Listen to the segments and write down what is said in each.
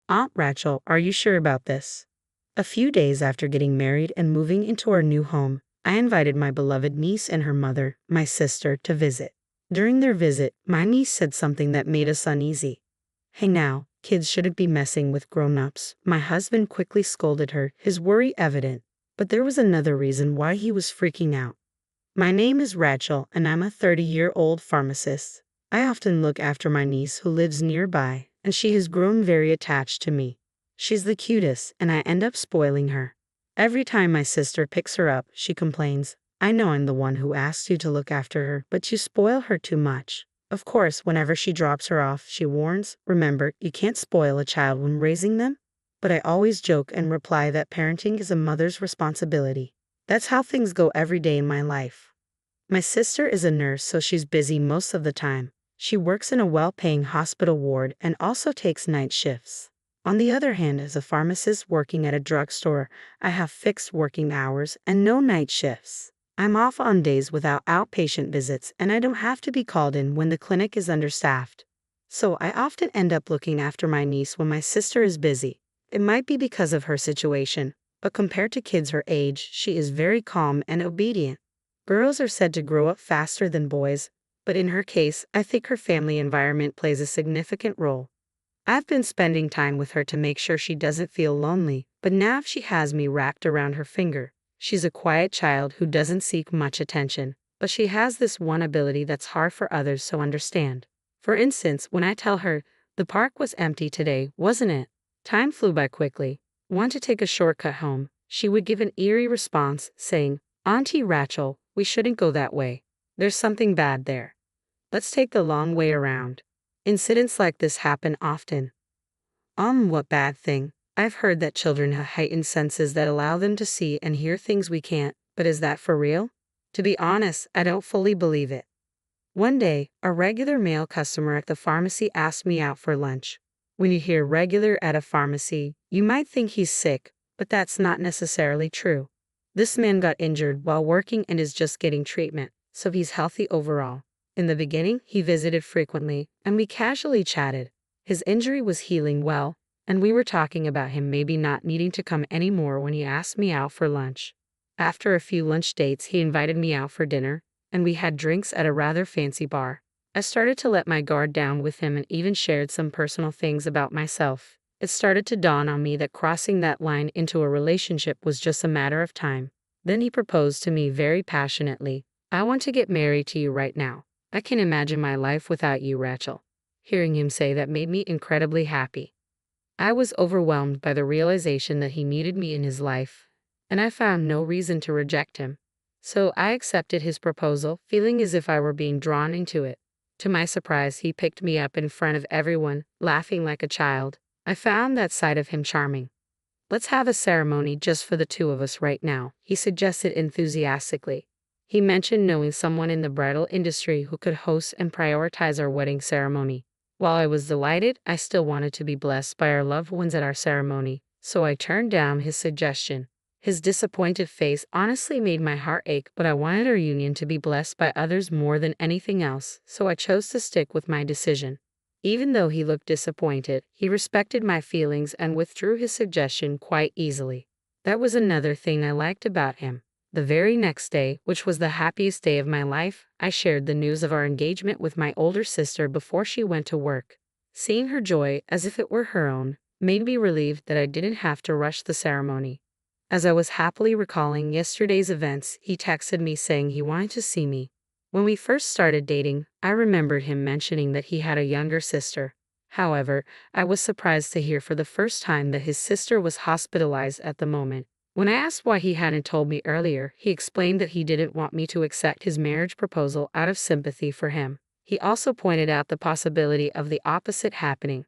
Aunt Rachel, are you sure about this? A few days after getting married and moving into our new home, I invited my beloved niece and her mother, my sister, to visit. During their visit, my niece said something that made us uneasy. Hey now, kids shouldn't be messing with grown-ups. My husband quickly scolded her, his worry evident. But there was another reason why he was freaking out. My name is Rachel, and I'm a 30-year-old pharmacist. I often look after my niece who lives nearby, and she has grown very attached to me. She's the cutest, and I end up spoiling her. Every time my sister picks her up, she complains, I know I'm the one who asked you to look after her, but you spoil her too much. Of course, whenever she drops her off, she warns, remember, you can't spoil a child when raising them. But I always joke and reply that parenting is a mother's responsibility. That's how things go every day in my life. My sister is a nurse, so she's busy most of the time. She works in a well-paying hospital ward and also takes night shifts. On the other hand, as a pharmacist working at a drugstore, I have fixed working hours and no night shifts. I'm off on days without outpatient visits, and I don't have to be called in when the clinic is understaffed. So I often end up looking after my niece when my sister is busy. It might be because of her situation, but compared to kids her age, she is very calm and obedient. Girls are said to grow up faster than boys, but in her case, I think her family environment plays a significant role. I've been spending time with her to make sure she doesn't feel lonely, but now she has me wrapped around her finger. She's a quiet child who doesn't seek much attention, but she has this one ability that's hard for others to understand. For instance, when I tell her, the park was empty today, wasn't it? Time flew by quickly. Want to take a shortcut home? She would give an eerie response, saying, Auntie Rachel, we shouldn't go that way. There's something bad there. Let's take the long way around. Incidents like this happen often. What bad thing? I've heard that children have heightened senses that allow them to see and hear things we can't, but is that for real? To be honest, I don't fully believe it. One day, a regular male customer at the pharmacy asked me out for lunch. When you hear regular at a pharmacy, you might think he's sick, but that's not necessarily true. This man got injured while working and is just getting treatment, so he's healthy overall. In the beginning, he visited frequently, and we casually chatted. His injury was healing well, and we were talking about him maybe not needing to come anymore when he asked me out for lunch. After a few lunch dates, he invited me out for dinner, and we had drinks at a rather fancy bar. I started to let my guard down with him and even shared some personal things about myself. It started to dawn on me that crossing that line into a relationship was just a matter of time. Then he proposed to me very passionately. I want to get married to you right now. I can imagine my life without you, Rachel. Hearing him say that made me incredibly happy. I was overwhelmed by the realization that he needed me in his life, and I found no reason to reject him. So I accepted his proposal, feeling as if I were being drawn into it. To my surprise, he picked me up in front of everyone, laughing like a child. I found that side of him charming. Let's have a ceremony just for the two of us right now, he suggested enthusiastically. He mentioned knowing someone in the bridal industry who could host and prioritize our wedding ceremony. While I was delighted, I still wanted to be blessed by our loved ones at our ceremony, so I turned down his suggestion. His disappointed face honestly made my heart ache, but I wanted our union to be blessed by others more than anything else, so I chose to stick with my decision. Even though he looked disappointed, he respected my feelings and withdrew his suggestion quite easily. That was another thing I liked about him. The very next day, which was the happiest day of my life, I shared the news of our engagement with my older sister before she went to work. Seeing her joy, as if it were her own, made me relieved that I didn't have to rush the ceremony. As I was happily recalling yesterday's events, he texted me saying he wanted to see me. When we first started dating, I remembered him mentioning that he had a younger sister. However, I was surprised to hear for the first time that his sister was hospitalized at the moment. When I asked why he hadn't told me earlier, he explained that he didn't want me to accept his marriage proposal out of sympathy for him. He also pointed out the possibility of the opposite happening.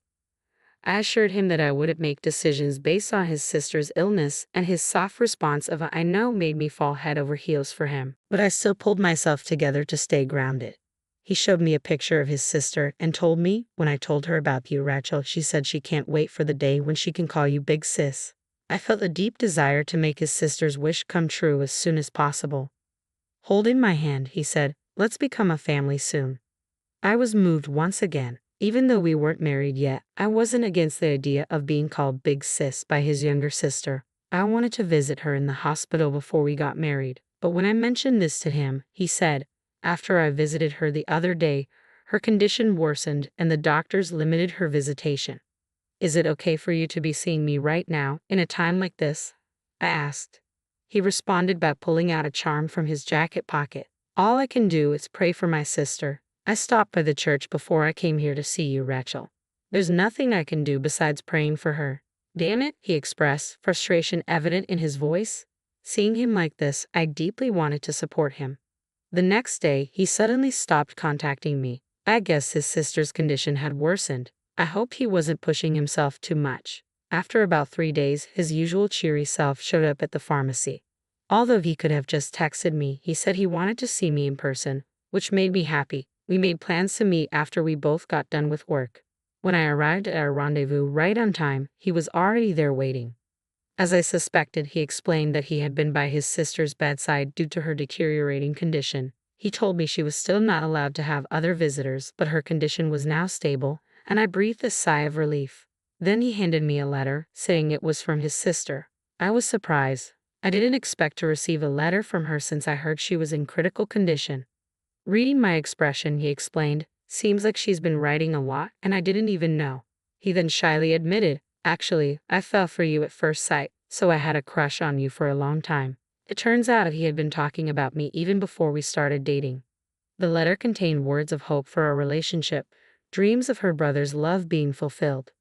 I assured him that I wouldn't make decisions based on his sister's illness, and his soft response of "I know" made me fall head over heels for him. But I still pulled myself together to stay grounded. He showed me a picture of his sister and told me, when I told her about you, Rachel, she said she can't wait for the day when she can call you Big Sis. I felt a deep desire to make his sister's wish come true as soon as possible. Holding my hand, he said, "Let's become a family soon." I was moved once again. Even though we weren't married yet, I wasn't against the idea of being called Big Sis by his younger sister. I wanted to visit her in the hospital before we got married, but when I mentioned this to him, he said, after I visited her the other day, her condition worsened and the doctors limited her visitation. Is it okay for you to be seeing me right now, in a time like this? I asked. He responded by pulling out a charm from his jacket pocket. All I can do is pray for my sister. I stopped by the church before I came here to see you, Rachel. There's nothing I can do besides praying for her. Damn it, he expressed, frustration evident in his voice. Seeing him like this, I deeply wanted to support him. The next day, he suddenly stopped contacting me. I guess his sister's condition had worsened. I hoped he wasn't pushing himself too much. After about 3 days, his usual cheery self showed up at the pharmacy. Although he could have just texted me, he said he wanted to see me in person, which made me happy. We made plans to meet after we both got done with work. When I arrived at our rendezvous right on time, he was already there waiting. As I suspected, he explained that he had been by his sister's bedside due to her deteriorating condition. He told me she was still not allowed to have other visitors, but her condition was now stable, and I breathed a sigh of relief. Then he handed me a letter, saying it was from his sister. I was surprised. I didn't expect to receive a letter from her since I heard she was in critical condition. Reading my expression, he explained, seems like she's been writing a lot, and I didn't even know. He then shyly admitted, actually, I fell for you at first sight, so I had a crush on you for a long time. It turns out he had been talking about me even before we started dating. The letter contained words of hope for our relationship, dreams of her brother's love being fulfilled.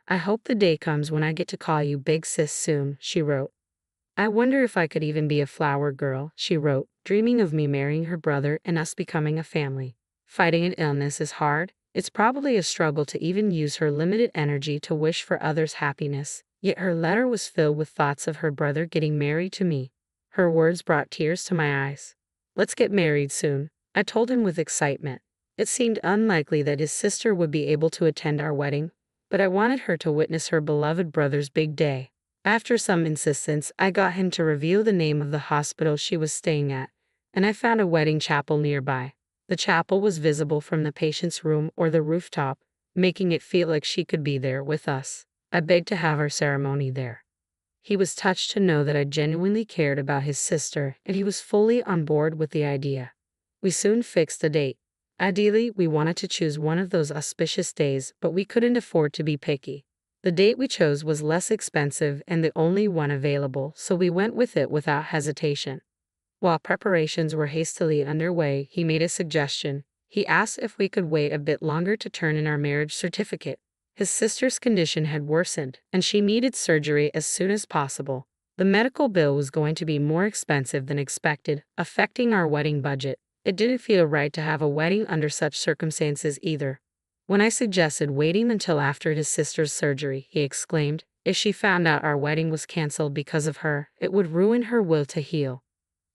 I hope the day comes when I get to call you Big Sis soon, she wrote. I wonder if I could even be a flower girl, she wrote, dreaming of me marrying her brother and us becoming a family. Fighting an illness is hard. It's probably a struggle to even use her limited energy to wish for others' happiness, yet her letter was filled with thoughts of her brother getting married to me. Her words brought tears to my eyes. Let's get married soon, I told him with excitement. It seemed unlikely that his sister would be able to attend our wedding, but I wanted her to witness her beloved brother's big day. After some insistence, I got him to reveal the name of the hospital she was staying at, and I found a wedding chapel nearby. The chapel was visible from the patient's room or the rooftop, making it feel like she could be there with us. I begged to have our ceremony there. He was touched to know that I genuinely cared about his sister, and he was fully on board with the idea. We soon fixed a date. Ideally, we wanted to choose one of those auspicious days, but we couldn't afford to be picky. The date we chose was less expensive and the only one available, so we went with it without hesitation. While preparations were hastily underway, he made a suggestion. He asked if we could wait a bit longer to turn in our marriage certificate. His sister's condition had worsened, and she needed surgery as soon as possible. The medical bill was going to be more expensive than expected, affecting our wedding budget. It didn't feel right to have a wedding under such circumstances either. When I suggested waiting until after his sister's surgery, he exclaimed, if she found out our wedding was canceled because of her, it would ruin her will to heal.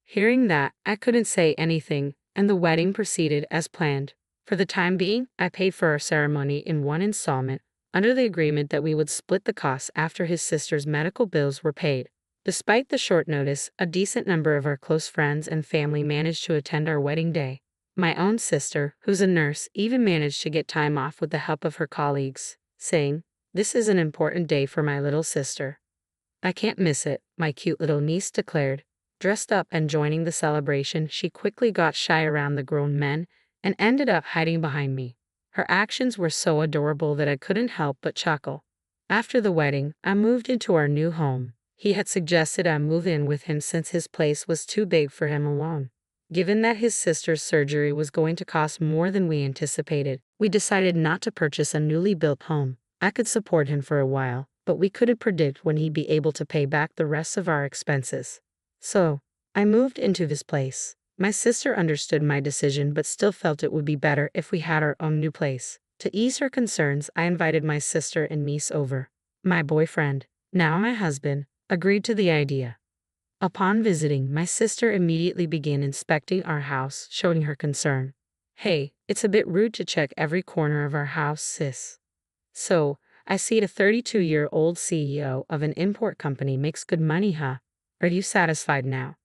Hearing that, I couldn't say anything, and the wedding proceeded as planned. For the time being, I paid for our ceremony in one installment, under the agreement that we would split the costs after his sister's medical bills were paid. Despite the short notice, a decent number of our close friends and family managed to attend our wedding day. My own sister, who's a nurse, even managed to get time off with the help of her colleagues, saying, "This is an important day for my little sister." "I can't miss it," my cute little niece declared. Dressed up and joining the celebration, she quickly got shy around the grown men and ended up hiding behind me. Her actions were so adorable that I couldn't help but chuckle. After the wedding, I moved into our new home. He had suggested I move in with him since his place was too big for him alone. Given that his sister's surgery was going to cost more than we anticipated, we decided not to purchase a newly built home. I could support him for a while, but we couldn't predict when he'd be able to pay back the rest of our expenses. So, I moved into this place. My sister understood my decision but still felt it would be better if we had our own new place. To ease her concerns, I invited my sister and niece over. My boyfriend, now my husband, agreed to the idea. Upon visiting, my sister immediately began inspecting our house, showing her concern. "Hey, it's a bit rude to check every corner of our house, sis." "So, I see the 32-year-old CEO of an import company makes good money, huh? Are you satisfied now?"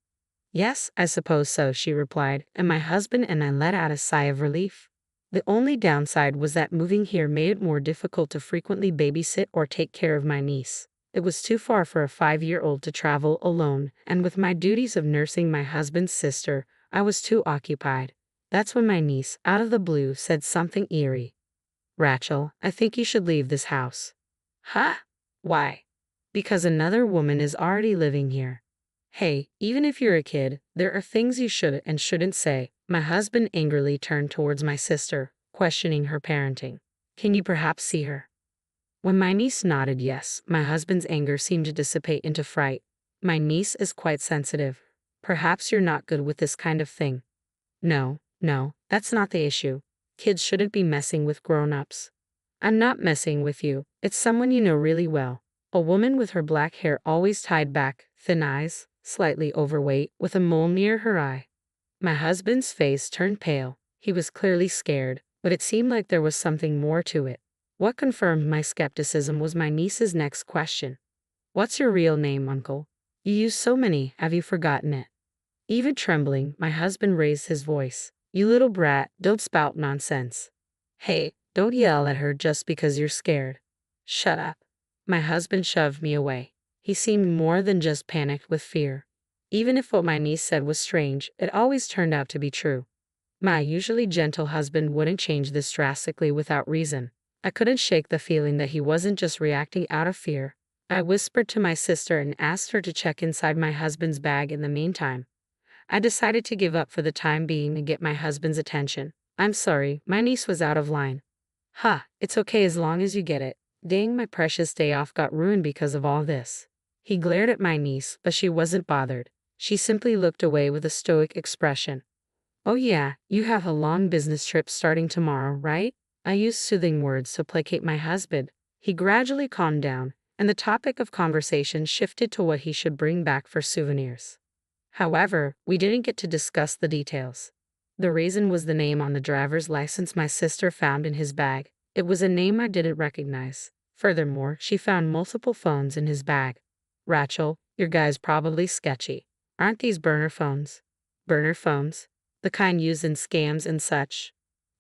"Yes, I suppose so," she replied, and my husband and I let out a sigh of relief. The only downside was that moving here made it more difficult to frequently babysit or take care of my niece. It was too far for a 5-year-old to travel alone, and with my duties of nursing my husband's sister, I was too occupied. That's when my niece, out of the blue, said something eerie. "Rachel, I think you should leave this house." "Huh? Why?" "Because another woman is already living here." "Hey, even if you're a kid, there are things you should and shouldn't say." My husband angrily turned towards my sister, questioning her parenting. "Can you perhaps see her?" When my niece nodded yes, my husband's anger seemed to dissipate into fright. "My niece is quite sensitive. Perhaps you're not good with this kind of thing." No, that's not the issue. Kids shouldn't be messing with grown-ups." "I'm not messing with you. It's someone you know really well." A woman with her black hair always tied back, thin eyes, slightly overweight, with a mole near her eye. My husband's face turned pale. He was clearly scared, but it seemed like there was something more to it. What confirmed my skepticism was my niece's next question. "What's your real name, Uncle? You use so many, have you forgotten it?" Even trembling, my husband raised his voice. "You little brat, don't spout nonsense." "Hey, don't yell at her just because you're scared." "Shut up." My husband shoved me away. He seemed more than just panicked with fear. Even if what my niece said was strange, it always turned out to be true. My usually gentle husband wouldn't change this drastically without reason. I couldn't shake the feeling that he wasn't just reacting out of fear. I whispered to my sister and asked her to check inside my husband's bag in the meantime. I decided to give up for the time being to get my husband's attention. "I'm sorry, my niece was out of line." "Ha, it's okay as long as you get it." Dang, my precious day off got ruined because of all this. He glared at my niece, but she wasn't bothered. She simply looked away with a stoic expression. "Oh yeah, you have a long business trip starting tomorrow, right?" I used soothing words to placate my husband. He gradually calmed down, and the topic of conversation shifted to what he should bring back for souvenirs. However, we didn't get to discuss the details. The reason was the name on the driver's license my sister found in his bag. It was a name I didn't recognize. Furthermore, she found multiple phones in his bag. "Rachel, your guy's probably sketchy. Aren't these burner phones?" "Burner phones? The kind used in scams and such?"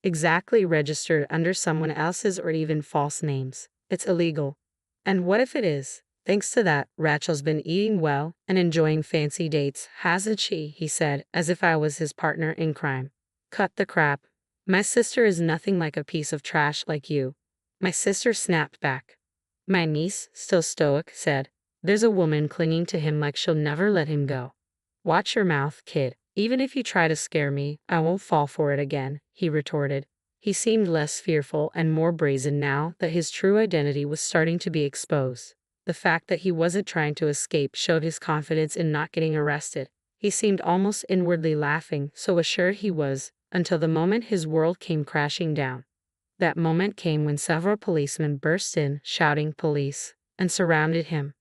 "Exactly, registered under someone else's or even false names. It's illegal." "And what if it is? Thanks to that, Rachel's been eating well and enjoying fancy dates, hasn't she?" he said, as if I was his partner in crime. "Cut the crap. My sister is nothing like a piece of trash like you." My sister snapped back. My niece, still stoic, said, "There's a woman clinging to him like she'll never let him go." "Watch your mouth, kid. Even if you try to scare me, I won't fall for it again," he retorted. He seemed less fearful and more brazen now that his true identity was starting to be exposed. The fact that he wasn't trying to escape showed his confidence in not getting arrested. He seemed almost inwardly laughing, so assured he was, until the moment his world came crashing down. That moment came when several policemen burst in, shouting "police," and surrounded him.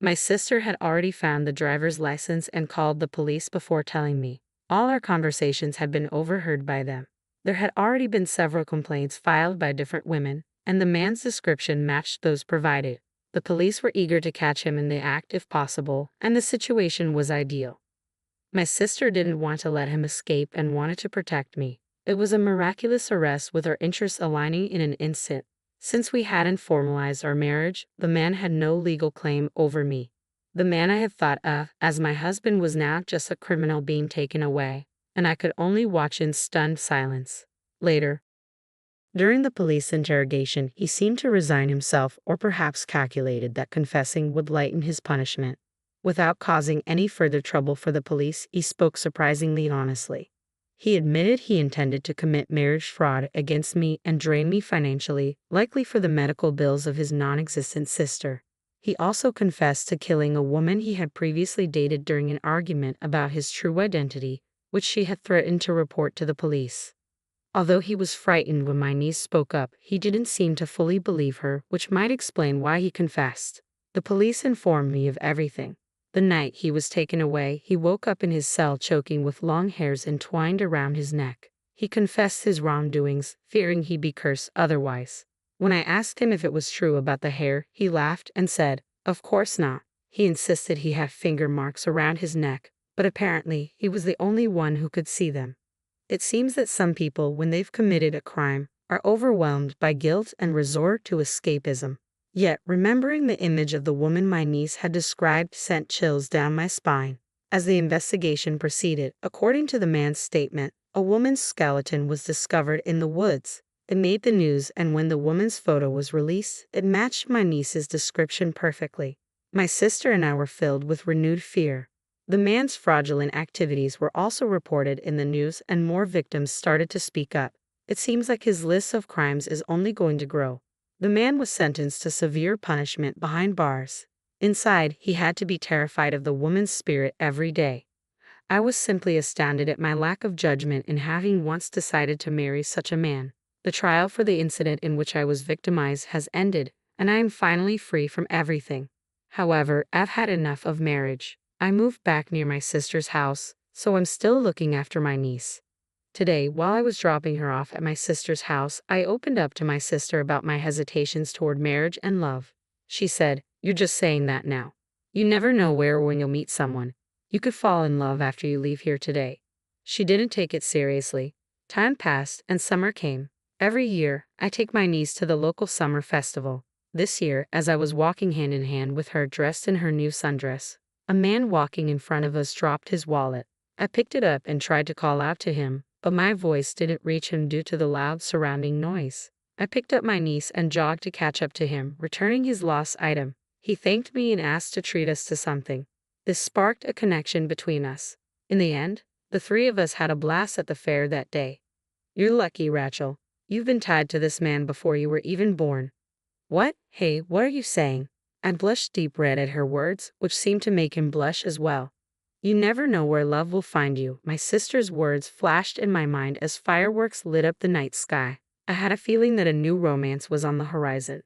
My sister had already found the driver's license and called the police before telling me. All our conversations had been overheard by them. There had already been several complaints filed by different women, and the man's description matched those provided. The police were eager to catch him in the act if possible, and the situation was ideal. My sister didn't want to let him escape and wanted to protect me. It was a miraculous arrest with our interests aligning in an instant. Since we hadn't formalized our marriage, the man had no legal claim over me. The man I had thought of as my husband was now just a criminal being taken away, and I could only watch in stunned silence. Later, during the police interrogation, he seemed to resign himself or perhaps calculated that confessing would lighten his punishment. Without causing any further trouble for the police, he spoke surprisingly honestly. He admitted he intended to commit marriage fraud against me and drain me financially, likely for the medical bills of his non-existent sister. He also confessed to killing a woman he had previously dated during an argument about his true identity, which she had threatened to report to the police. Although he was frightened when my niece spoke up, he didn't seem to fully believe her, which might explain why he confessed. The police informed me of everything. The night he was taken away, he woke up in his cell choking with long hairs entwined around his neck. He confessed his wrongdoings, fearing he'd be cursed otherwise. When I asked him if it was true about the hair, he laughed and said, "Of course not." He insisted he had finger marks around his neck, but apparently he was the only one who could see them. It seems that some people, when they've committed a crime, are overwhelmed by guilt and resort to escapism. Yet, remembering the image of the woman my niece had described sent chills down my spine. As the investigation proceeded, according to the man's statement, a woman's skeleton was discovered in the woods. It made the news, and when the woman's photo was released, it matched my niece's description perfectly. My sister and I were filled with renewed fear. The man's fraudulent activities were also reported in the news, and more victims started to speak up. It seems like his list of crimes is only going to grow. The man was sentenced to severe punishment behind bars. Inside, he had to be terrified of the woman's spirit every day. I was simply astounded at my lack of judgment in having once decided to marry such a man. The trial for the incident in which I was victimized has ended, and I am finally free from everything. However, I've had enough of marriage. I moved back near my sister's house, so I'm still looking after my niece. Today, while I was dropping her off at my sister's house, I opened up to my sister about my hesitations toward marriage and love. She said, "You're just saying that now. You never know where or when you'll meet someone. You could fall in love after you leave here today." She didn't take it seriously. Time passed and summer came. Every year, I take my niece to the local summer festival. This year, as I was walking hand in hand with her dressed in her new sundress, a man walking in front of us dropped his wallet. I picked it up and tried to call out to him, but my voice didn't reach him due to the loud surrounding noise. I picked up my niece and jogged to catch up to him, returning his lost item. He thanked me and asked to treat us to something. This sparked a connection between us. In the end, the three of us had a blast at the fair that day. "You're lucky, Rachel. You've been tied to this man before you were even born." "What? Hey, what are you saying?" I blushed deep red at her words, which seemed to make him blush as well. "You never know where love will find you." My sister's words flashed in my mind as fireworks lit up the night sky. I had a feeling that a new romance was on the horizon.